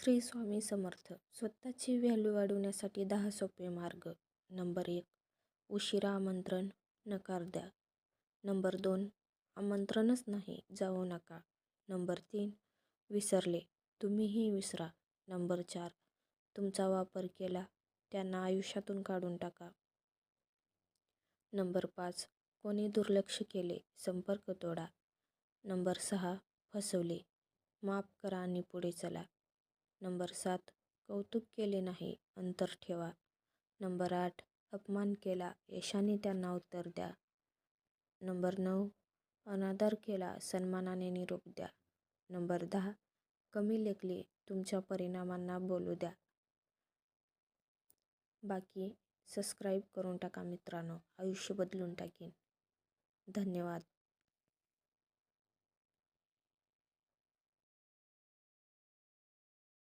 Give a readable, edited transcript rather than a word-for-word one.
श्री स्वामी समर्थ. स्वतःची व्हॅल्यू वाढवण्यासाठी 10 सोपे मार्ग. नंबर 1, उशिरा आमंत्रण नकार द्या. नंबर 2, आमंत्रणच नाही, जाऊ नका. नंबर 3, विसरले, तुम्हीही विसरा. नंबर 4, तुमचा वापर केला, त्यांना आयुष्यातून काढून टाका. नंबर 5, कोणी दुर्लक्ष केले, संपर्क तोडा. नंबर 6, फसवले, माफ करा आणि पुढे चला. नंबर 7, कौतुक केले नाही, अंतर ठेवा. नंबर 8, अपमान केला, यशाने त्यांना उत्तर द्या. नंबर 9, अनादर केला, सन्मानाने निरोप द्या. नंबर 10, कमी लेखले, तुमच्या परिणामांना बोलू द्या. बाकी सबस्क्राईब करून टाका मित्रांनो, आयुष्य बदलून टाकीन. धन्यवाद.